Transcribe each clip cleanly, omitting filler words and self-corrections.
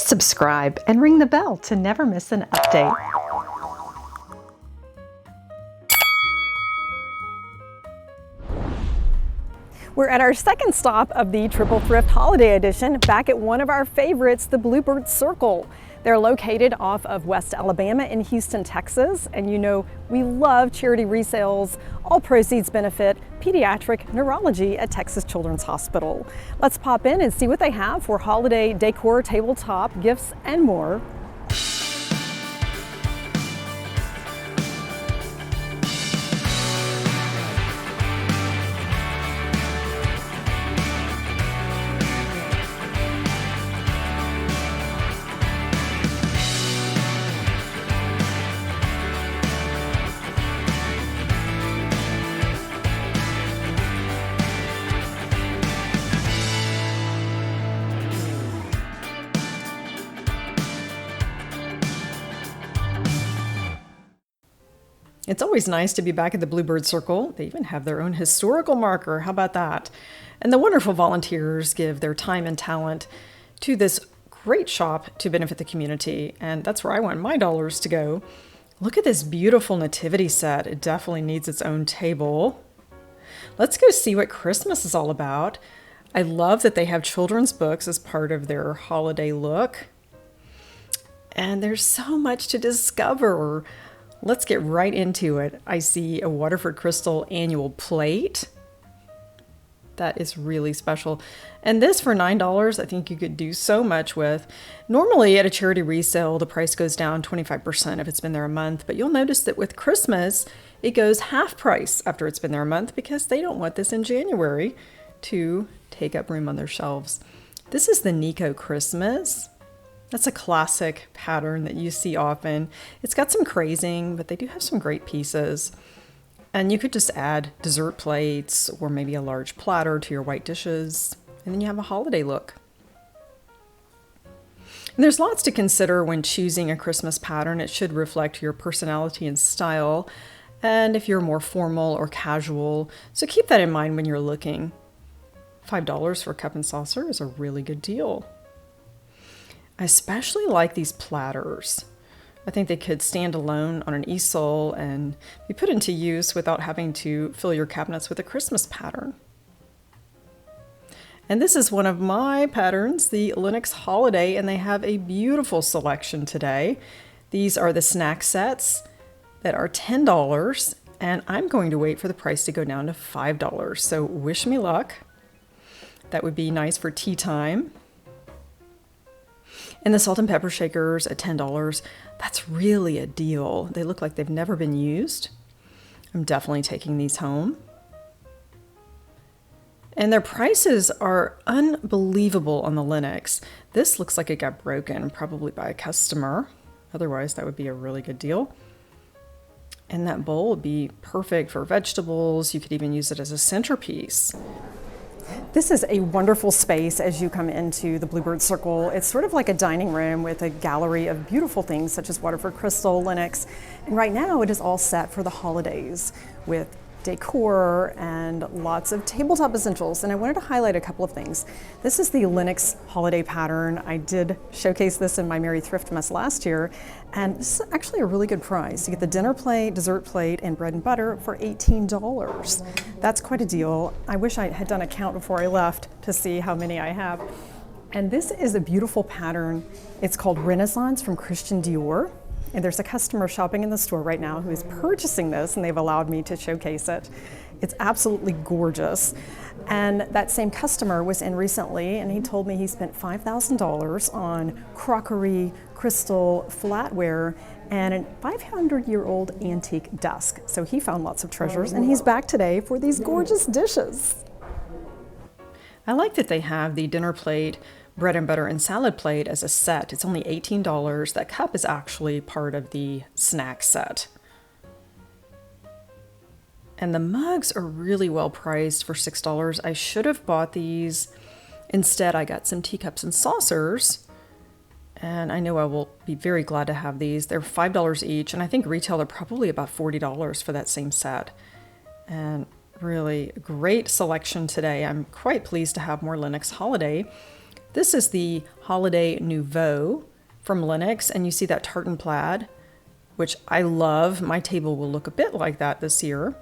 Subscribe and ring the bell to never miss an update. We're at our second stop of the Triple Thrift Holiday Edition, back at one of our favorites, the Bluebird Circle. They're located off of West Alabama in Houston, Texas, and you know we love charity resales. All proceeds benefit Pediatric Neurology at Texas Children's Hospital. Let's pop in and see what they have for holiday decor, tabletop, gifts, and more. It's always nice to be back at the Bluebird Circle. They even have their own historical marker. How about that? And the wonderful volunteers give their time and talent to this great shop to benefit the community. And that's where I want my dollars to go. Look at this beautiful nativity set. It definitely needs its own table. Let's go see what Christmas is all about. I love that they have children's books as part of their holiday look. And there's so much to discover. Let's get right into it. I see a Waterford crystal annual plate. That is really special. And this for $9, I think you could do so much with. Normally at a charity resale, the price goes down 25% if it's been there a month, but you'll notice that with Christmas, it goes half price after it's been there a month because they don't want this in January to take up room on their shelves. This is the Nico Christmas. That's a classic pattern that you see often. It's got some crazing, but they do have some great pieces. And you could just add dessert plates or maybe a large platter to your white dishes, and then you have a holiday look. And there's lots to consider when choosing a Christmas pattern. It should reflect your personality and style, and if you're more formal or casual. So keep that in mind when you're looking. $5 for a cup and saucer is a really good deal. I especially like these platters. I think they could stand alone on an easel and be put into use without having to fill your cabinets with a Christmas pattern. And this is one of my patterns, the Lenox Holiday, and they have a beautiful selection today. These are the snack sets that are $10, and I'm going to wait for the price to go down to $5. So wish me luck. That would be nice for tea time. And the salt and pepper shakers at $10, that's really a deal. They look like they've never been used. I'm definitely taking these home. And their prices are unbelievable on the Lenox. This looks like it got broken, probably by a customer. Otherwise, that would be a really good deal. And that bowl would be perfect for vegetables. You could even use it as a centerpiece. This is a wonderful space as you come into the Bluebird Circle. It's sort of like a dining room with a gallery of beautiful things such as Waterford crystal, Lenox, and right now it is all set for the holidays with decor and lots of tabletop essentials. And I wanted to highlight a couple of things. This is the Lenox Holiday pattern. I did showcase this in my Merry Thrift Mess last year, and this is actually a really good price. You get the dinner plate, dessert plate, and bread and butter for $18. That's quite a deal. I wish I had done a count before I left to see how many I have. And this is a beautiful pattern. It's called Renaissance from Christian Dior. And there's a customer shopping in the store right now who is purchasing this, and they've allowed me to showcase it. It's absolutely gorgeous. And that same customer was in recently, and he told me he spent $5,000 on crockery, crystal, flatware, and a 500-year-old antique desk. So he found lots of treasures, and he's back today for these gorgeous dishes. I like that they have the dinner plate, bread and butter, and salad plate as a set. It's only $18. That cup is actually part of the snack set. And the mugs are really well priced for $6. I should have bought these. Instead, I got some teacups and saucers. And I know I will be very glad to have these. They're $5 each, and I think retail they're probably about $40 for that same set. And really great selection today. I'm quite pleased to have more Lenox Holiday. This is the Holiday Nouveau from Lenox, and you see that tartan plaid, which I love. My table will look a bit like that this year.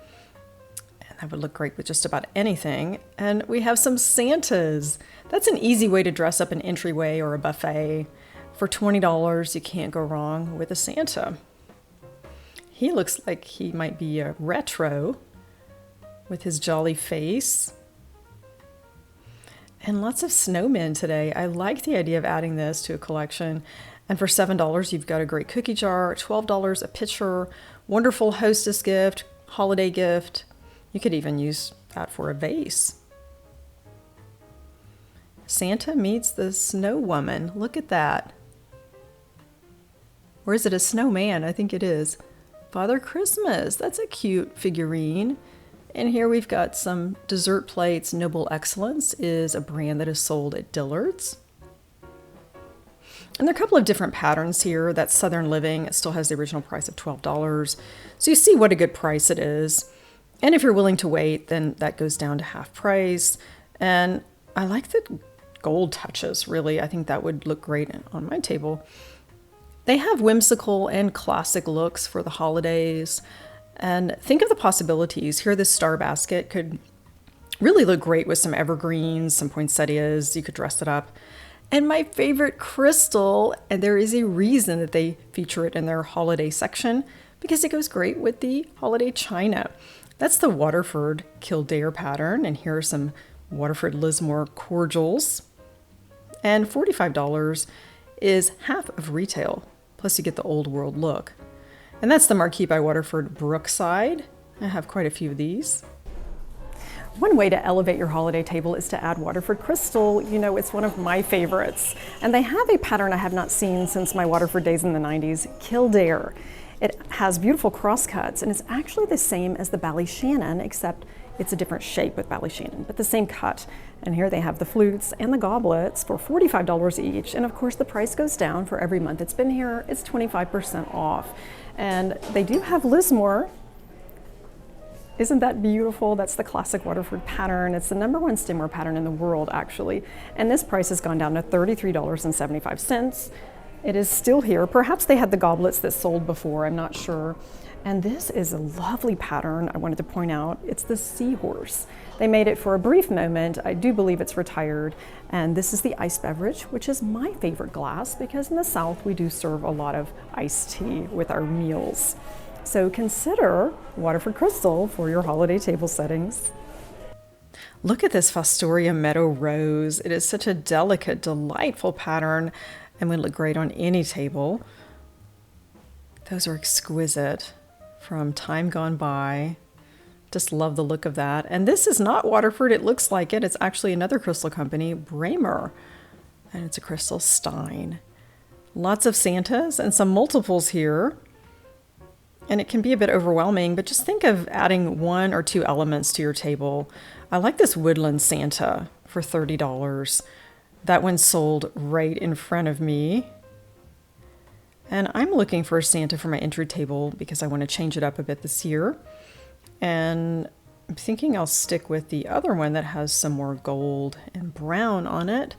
And that would look great with just about anything. And we have some Santas. That's an easy way to dress up an entryway or a buffet. For $20, you can't go wrong with a Santa. He looks like he might be a retro with his jolly face. And lots of snowmen today. I like the idea of adding this to a collection. And for $7, you've got a great cookie jar, $12 a pitcher, wonderful hostess gift, holiday gift. You could even use that for a vase. Santa meets the snow woman. Look at that. Or is it a snowman? I think it is. Father Christmas. That's a cute figurine. And here we've got some dessert plates. Noble Excellence is a brand that is sold at Dillard's. And there are a couple of different patterns here. That's Southern Living. It still has the original price of $12. So you see what a good price it is. And if you're willing to wait, then that goes down to half price. And I like the gold touches, really. I think that would look great on my table. They have whimsical and classic looks for the holidays. And think of the possibilities. Here, this star basket could really look great with some evergreens, some poinsettias. You could dress it up. And my favorite crystal, and there is a reason that they feature it in their holiday section, because it goes great with the holiday china. That's the Waterford Kildare pattern. And here are some Waterford Lismore cordials. And $45 is half of retail. Plus you get the old world look. And that's the Marquee by Waterford Brookside. I have quite a few of these. One way to elevate your holiday table is to add Waterford crystal. You know, it's one of my favorites. And they have a pattern I have not seen since my Waterford days in the 90s, Kildare. It has beautiful crosscuts, and it's actually the same as the Ballyshannon, except it's a different shape with Ballyshannon, but the same cut. And here they have the flutes and the goblets for $45 each. And of course, the price goes down for every month it's been here. It's 25% off. And they do have Lismore. Isn't that beautiful? That's the classic Waterford pattern. It's the #1 stemware pattern in the world, actually. And this price has gone down to $33.75. It is still here. Perhaps they had the goblets that sold before, I'm not sure. And this is a lovely pattern I wanted to point out. It's the seahorse. They made it for a brief moment. I do believe it's retired. And this is the iced beverage, which is my favorite glass because in the South we do serve a lot of iced tea with our meals. So consider Waterford Crystal for your holiday table settings. Look at this Fostoria Meadow Rose. It is such a delicate, delightful pattern and would look great on any table. Those are exquisite from time gone by. Just love the look of that. And this is not Waterford. It looks like it. It's actually another crystal company, Bramer. And it's a crystal Stein. Lots of Santas and some multiples here. And it can be a bit overwhelming, but just think of adding 1 or 2 elements to your table. I like this woodland Santa for $30. That one sold right in front of me. And I'm looking for a Santa for my entry table because I want to change it up a bit this year. And I'm thinking I'll stick with the other one that has some more gold and brown on it.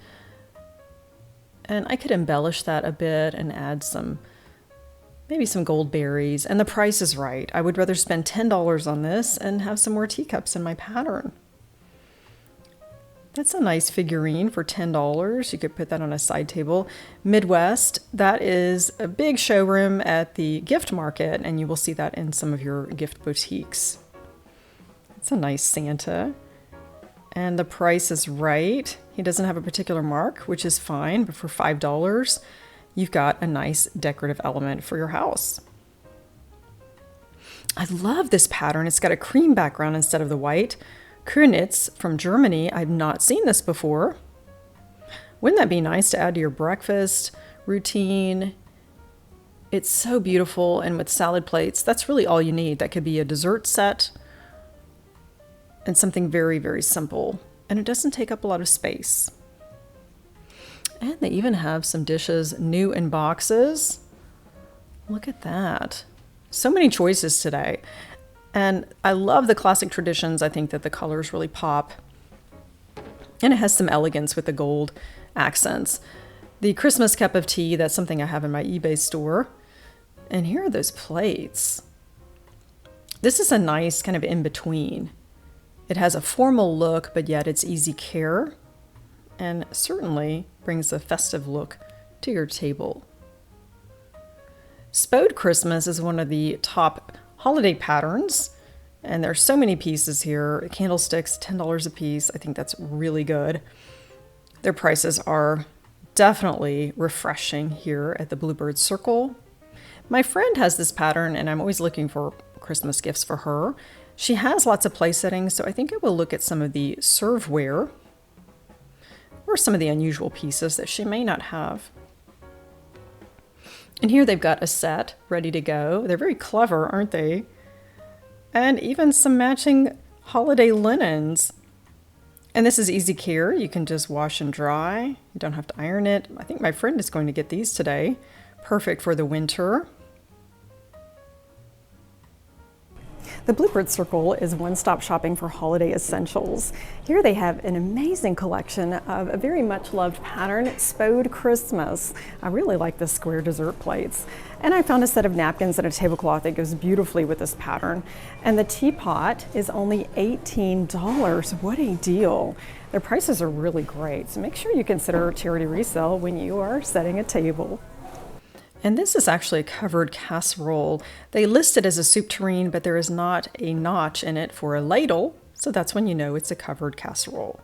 And I could embellish that a bit and add maybe some gold berries. And the price is right. I would rather spend $10 on this and have some more teacups in my pattern. That's a nice figurine for $10. You could put that on a side table. Midwest, that is a big showroom at the gift market, and you will see that in some of your gift boutiques. It's a nice Santa. And the price is right. He doesn't have a particular mark, which is fine, but for $5, you've got a nice decorative element for your house. I love this pattern. It's got a cream background instead of the white. Krünitz from Germany. I've not seen this before. Wouldn't that be nice to add to your breakfast routine? It's so beautiful, and with salad plates, that's really all you need. That could be a dessert set and something very, very simple. And it doesn't take up a lot of space. And they even have some dishes new in boxes. Look at that. So many choices today. And I love the classic traditions. I think that the colors really pop. And it has some elegance with the gold accents. The Christmas cup of tea, that's something I have in my eBay store. And here are those plates. This is a nice kind of in-between. It has a formal look, but yet it's easy care, and certainly brings a festive look to your table. Spode Christmas is one of the top holiday patterns, and there's so many pieces here. Candlesticks, $10 a piece. I think that's really good. Their prices are definitely refreshing here at the Bluebird Circle. My friend has this pattern, and I'm always looking for Christmas gifts for her. She has lots of place settings, so I think I will look at some of the serveware or some of the unusual pieces that she may not have. And here they've got a set ready to go. They're very clever, aren't they? And even some matching holiday linens. And this is easy care. You can just wash and dry. You don't have to iron it. I think my friend is going to get these today. Perfect for the winter. The Bluebird Circle is one-stop shopping for holiday essentials. Here they have an amazing collection of a very much loved pattern, Spode Christmas. I really like the square dessert plates. And I found a set of napkins and a tablecloth that goes beautifully with this pattern. And the teapot is only $18. What a deal. Their prices are really great, so make sure you consider charity resale when you are setting a table. And this is actually a covered casserole. They list it as a soup tureen, but there is not a notch in it for a ladle, so that's when you know it's a covered casserole.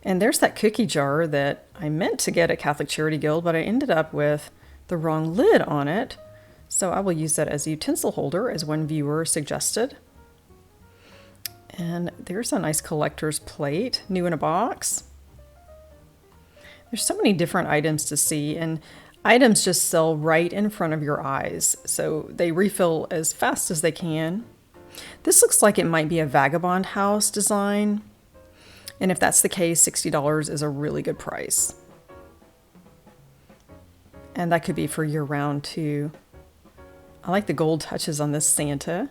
And there's that cookie jar that I meant to get at Catholic Charity Guild, but I ended up with the wrong lid on it, so I will use that as a utensil holder, as one viewer suggested. And there's a nice collector's plate, new in a box. There's so many different items to see, and items just sell right in front of your eyes, so they refill as fast as they can. This looks like it might be a Vagabond house design, and if that's the case, $60 is a really good price. And that could be for year-round too. I like the gold touches on this Santa.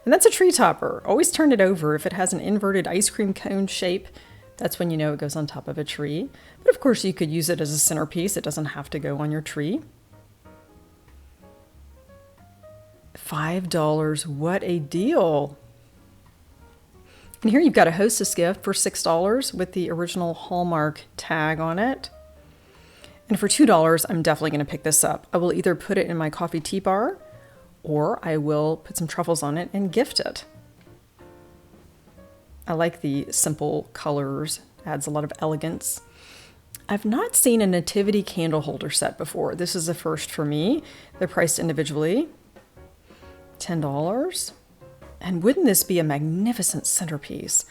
And that's a tree topper. Always turn it over. If it has an inverted ice cream cone shape, that's when you know it goes on top of a tree. But of course you could use it as a centerpiece. It doesn't have to go on your tree. $5, what a deal. And here you've got a hostess gift for $6 with the original Hallmark tag on it. And for $2, I'm definitely going to pick this up. I will either put it in my coffee tea bar, or I will put some truffles on it and gift it. I like the simple colors, adds a lot of elegance. I've not seen a nativity candle holder set before. This is a first for me. They're priced individually, $10. And wouldn't this be a magnificent centerpiece?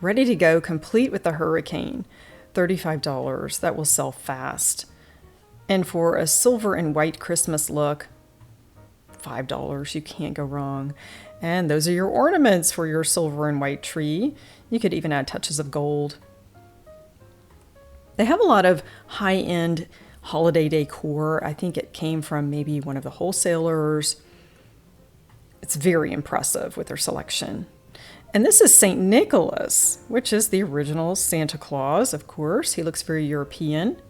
Ready to go, complete with the hurricane, $35. That will sell fast. And for a silver and white Christmas look, $5, you can't go wrong. And those are your ornaments for your silver and white tree. You could even add touches of gold. They have a lot of high-end holiday decor. I think it came from maybe one of the wholesalers. It's very impressive with their selection. And this is St. Nicholas, which is the original Santa Claus, of course. He looks very European.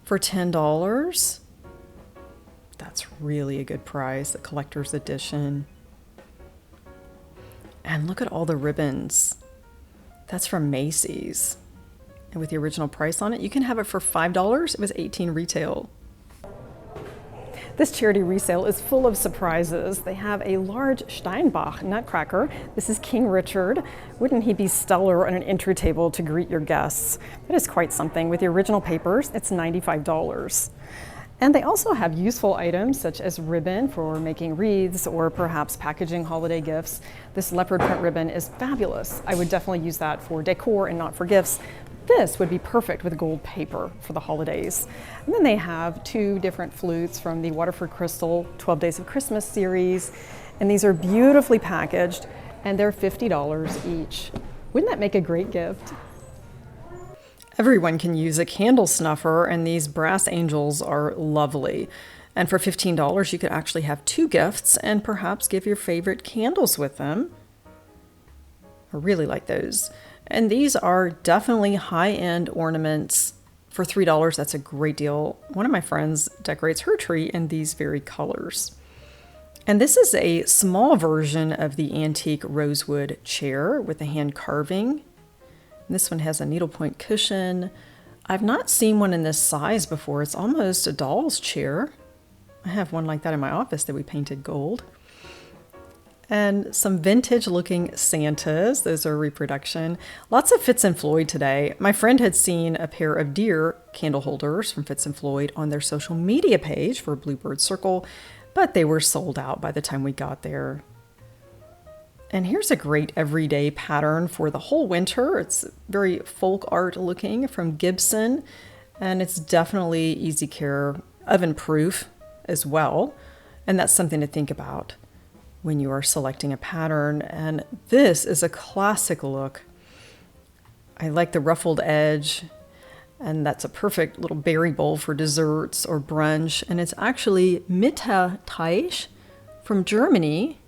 For $10. That's really a good price, the collector's edition. And look at all the ribbons. That's from Macy's. And with the original price on it, you can have it for $5. It was $18 retail. This charity resale is full of surprises. They have a large Steinbach nutcracker. This is King Richard. Wouldn't he be stellar on an entry table to greet your guests? That is quite something. With the original papers, it's $95. And they also have useful items such as ribbon for making wreaths or perhaps packaging holiday gifts. This leopard print ribbon is fabulous. I would definitely use that for decor and not for gifts. This would be perfect with gold paper for the holidays. And then they have two different flutes from the Waterford Crystal 12 Days of Christmas series. And these are beautifully packaged and they're $50 each. Wouldn't that make a great gift? Everyone can use a candle snuffer, and these brass angels are lovely. And for $15, you could actually have two gifts and perhaps give your favorite candles with them. I really like those. And these are definitely high-end ornaments. For $3, that's a great deal. One of my friends decorates her tree in these very colors. And this is a small version of the antique rosewood chair with the hand carving. And this one has a needlepoint cushion. I've not seen one in this size before. It's almost a doll's chair. I have one like that in my office that we painted gold. And some vintage looking Santas. Those are reproduction. Lots of Fitz and Floyd today. My friend had seen a pair of deer candle holders from Fitz and Floyd on their social media page for Bluebird Circle, but they were sold out by the time we got there. And here's a great everyday pattern for the whole winter. It's very folk art looking from Gibson, and it's definitely easy care, oven proof as well. And that's something to think about when you are selecting a pattern. And this is a classic look. I like the ruffled edge, and that's a perfect little berry bowl for desserts or brunch. And it's actually Mitterteich from Germany.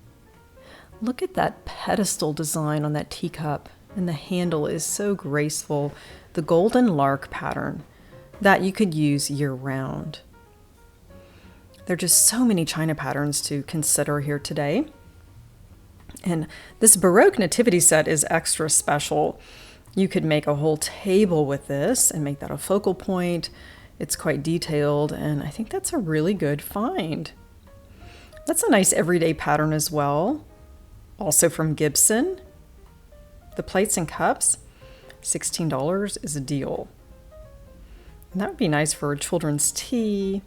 Look at that pedestal design on that teacup, and the handle is so graceful. The golden lark pattern that you could use year round. There are just so many china patterns to consider here today. And this Baroque nativity set is extra special. You could make a whole table with this and make that a focal point. It's quite detailed, and I think that's a really good find. That's a nice everyday pattern as well. Also from Gibson. The plates and cups, $16 is a deal. And that would be nice for children's tea.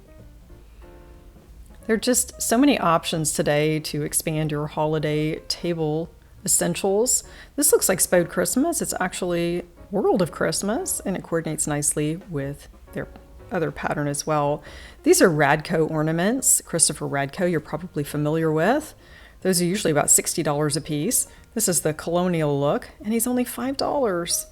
There are just so many options today to expand your holiday table essentials. This looks like Spode Christmas. It's actually World of Christmas, and it coordinates nicely with their other pattern as well. These are Radco ornaments. Christopher Radco, you're probably familiar with. Those are usually about $60 a piece. This is the colonial look, and he's only $5.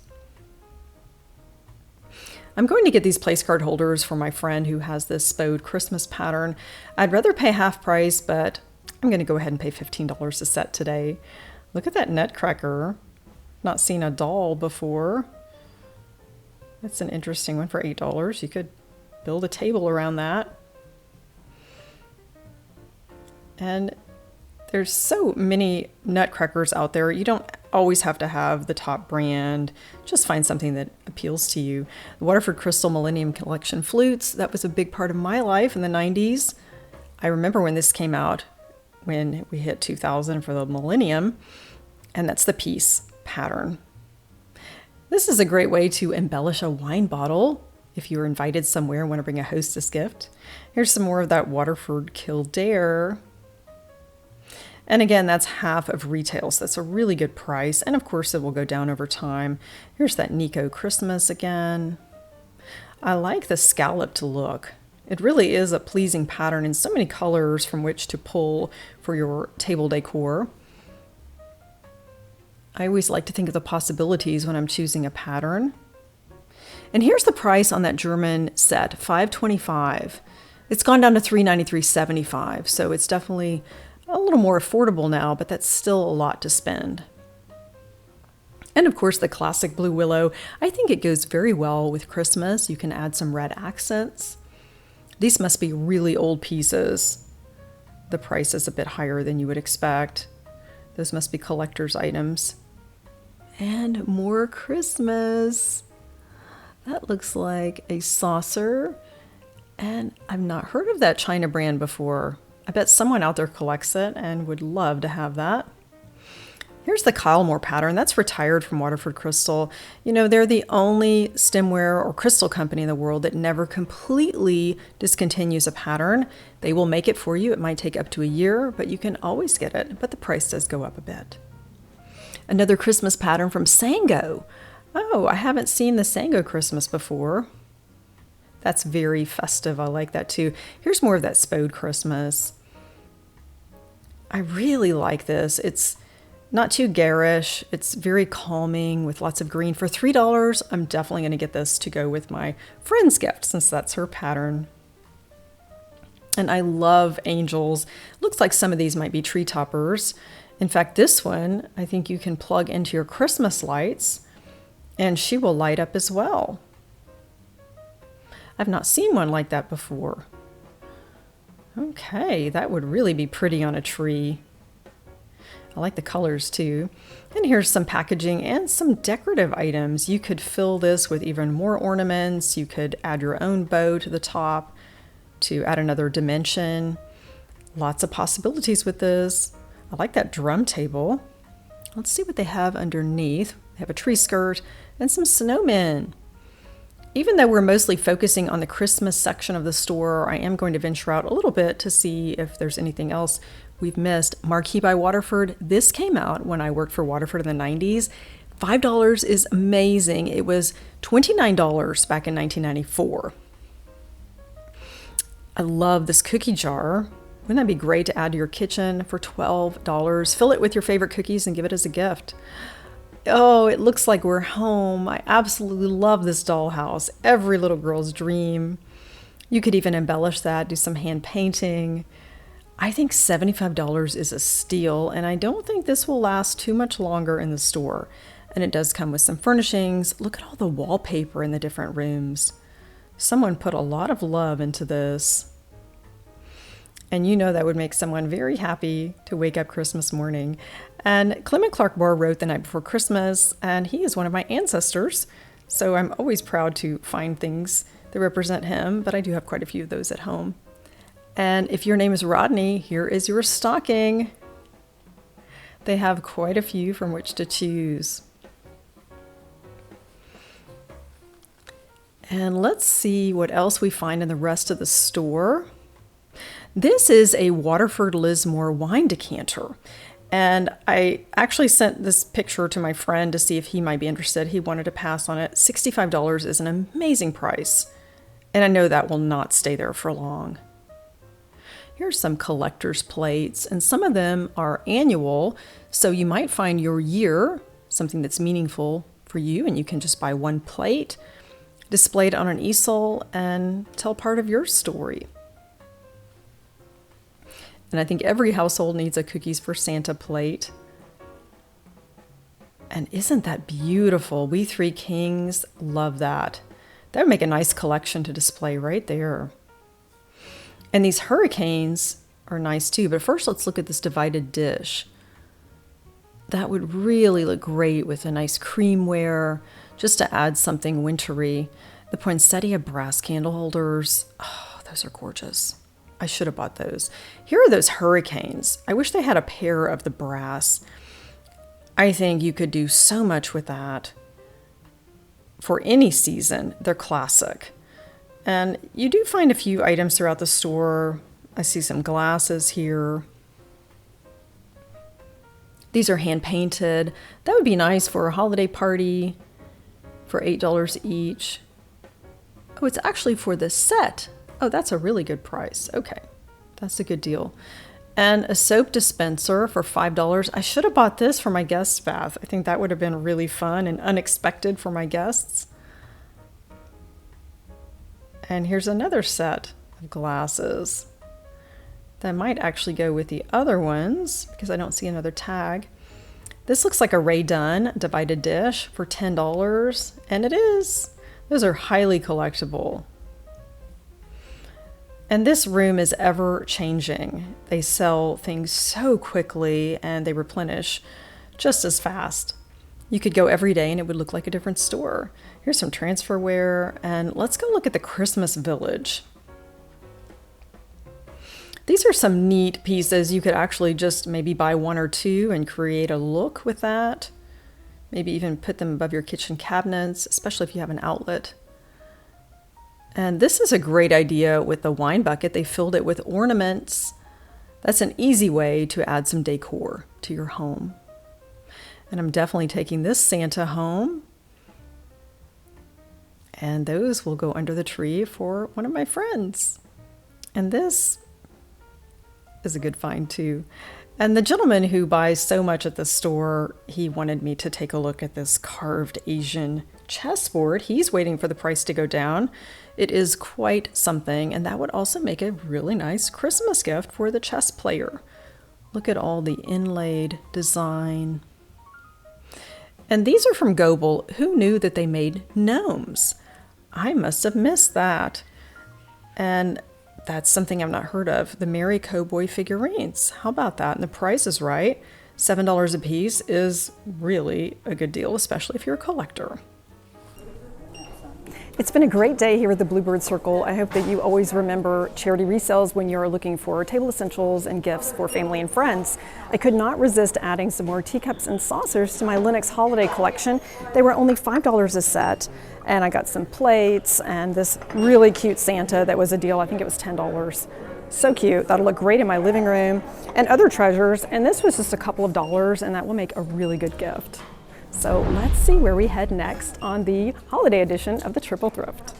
I'm going to get these place card holders for my friend who has this Spode Christmas pattern. I'd rather pay half price, but I'm going to go ahead and pay $15 a set today. Look at that nutcracker. Not seen a doll before. That's an interesting one for $8. You could build a table around that. And there's so many nutcrackers out there. You don't always have to have the top brand. Just find something that appeals to you. The Waterford Crystal Millennium Collection flutes, that was a big part of my life in the 90s. I remember when this came out, when we hit 2000 for the millennium, and that's the peace pattern. This is a great way to embellish a wine bottle if you're invited somewhere and want to bring a hostess gift. Here's some more of that Waterford Kildare. And again, that's half of retail, so that's a really good price. And of course, it will go down over time. Here's that Nico Christmas again. I like the scalloped look. It really is a pleasing pattern and so many colors from which to pull for your table decor. I always like to think of the possibilities when I'm choosing a pattern. And here's the price on that German set, $5.25. It's gone down to $393.75, so it's definitely a little more affordable now, but that's still a lot to spend. And of course, the classic blue willow. I think it goes very well with Christmas. You can add some red accents. These must be really old pieces. The price is a bit higher than you would expect. Those must be collector's items. And more Christmas. That looks like a saucer. And I've not heard of that China brand before. I bet someone out there collects it and would love to have that. Here's the Kylemore pattern. That's retired from Waterford Crystal. You know, they're the only stemware or crystal company in the world that never completely discontinues a pattern. They will make it for you. It might take up to a year, but you can always get it. But the price does go up a bit. Another Christmas pattern from Sango. Oh, I haven't seen the Sango Christmas before. That's very festive. I like that too. Here's more of that Spode Christmas. I really like this. It's not too garish. It's very calming with lots of green. For $3, I'm definitely going to get this to go with my friend's gift since that's her pattern. And I love angels. Looks like some of these might be tree toppers. In fact, this one, I think you can plug into your Christmas lights. And she will light up as well. I've not seen one like that before. Okay, that would really be pretty on a tree. I like the colors too. And here's some packaging and some decorative items. You could fill this with even more ornaments. You could add your own bow to the top to add another dimension. Lots of possibilities with this. I like that drum table. Let's see what they have underneath. They have a tree skirt and some snowmen. Even though we're mostly focusing on the Christmas section of the store, I am going to venture out a little bit to see if there's anything else we've missed. Marquee by Waterford. This came out when I worked for Waterford in the 90s. $5 is amazing. It was $29 back in 1994. I love this cookie jar. Wouldn't that be great to add to your kitchen for $12? Fill it with your favorite cookies and give it as a gift. Oh, it looks like we're home. I absolutely love this dollhouse. Every little girl's dream. You could even embellish that, do some hand painting. I think $75 is a steal, and I don't think this will last too much longer in the store. And it does come with some furnishings. Look at all the wallpaper in the different rooms. Someone put a lot of love into this. And you know that would make someone very happy to wake up Christmas morning. And Clement Clark Moore wrote The Night Before Christmas, and he is one of my ancestors. So I'm always proud to find things that represent him, but I do have quite a few of those at home. And if your name is Rodney, here is your stocking. They have quite a few from which to choose. And let's see what else we find in the rest of the store. This is a Waterford Lismore wine decanter. And I actually sent this picture to my friend to see if he might be interested. He wanted to pass on it. $65 is an amazing price. And I know that will not stay there for long. Here's some collector's plates, and some of them are annual. So you might find your year, something that's meaningful for you, and you can just buy one plate, display it on an easel, and tell part of your story. And I think every household needs a Cookies for Santa plate. And isn't that beautiful? We Three Kings love that. That would make a nice collection to display right there. And these hurricanes are nice too. But first, let's look at this divided dish. That would really look great with a nice creamware, just to add something wintry. The poinsettia brass candle holders, oh, those are gorgeous. I should have bought those. Here are those hurricanes. I wish they had a pair of the brass. I think you could do so much with that. For any season, they're classic. And you do find a few items throughout the store. I see some glasses here. These are hand painted. That would be nice for a holiday party for $8 each. Oh, it's actually for the set. Oh, that's a really good price. Okay, that's a good deal. And a soap dispenser for $5. I should have bought this for my guest bath. I think that would have been really fun and unexpected for my guests. And here's another set of glasses that might actually go with the other ones because I don't see another tag. This looks like a Ray Dunn divided dish for $10, and it is. Those are highly collectible. And this room is ever changing. They sell things so quickly and they replenish just as fast. You could go every day and it would look like a different store. Here's some transferware, and let's go look at the Christmas Village. These are some neat pieces. You could actually just maybe buy one or two and create a look with that. Maybe even put them above your kitchen cabinets, especially if you have an outlet. And this is a great idea with the wine bucket. They filled it with ornaments. That's an easy way to add some decor to your home. And I'm definitely taking this Santa home. And those will go under the tree for one of my friends. And this is a good find too. And the gentleman who buys so much at the store, he wanted me to take a look at this carved Asian chessboard. He's waiting for the price to go down. It is quite something, and that would also make a really nice Christmas gift for the chess player. Look at all the inlaid design. And these are from Goebel. Who knew that they made gnomes? I must have missed that. And that's something I've not heard of. The Merry Cowboy figurines. How about that? And the price is right. $7 a piece is really a good deal, especially if you're a collector. It's been a great day here at the Bluebird Circle. I hope that you always remember charity resales when you're looking for table essentials and gifts for family and friends. I could not resist adding some more teacups and saucers to my Lenox Holiday collection. They were only $5 a set, and I got some plates and this really cute Santa that was a deal. I think it was $10. So cute. That'll look great in my living room, and other treasures. And this was just a couple of dollars, and that will make a really good gift. So let's see where we head next on the holiday edition of the Triple Thrift.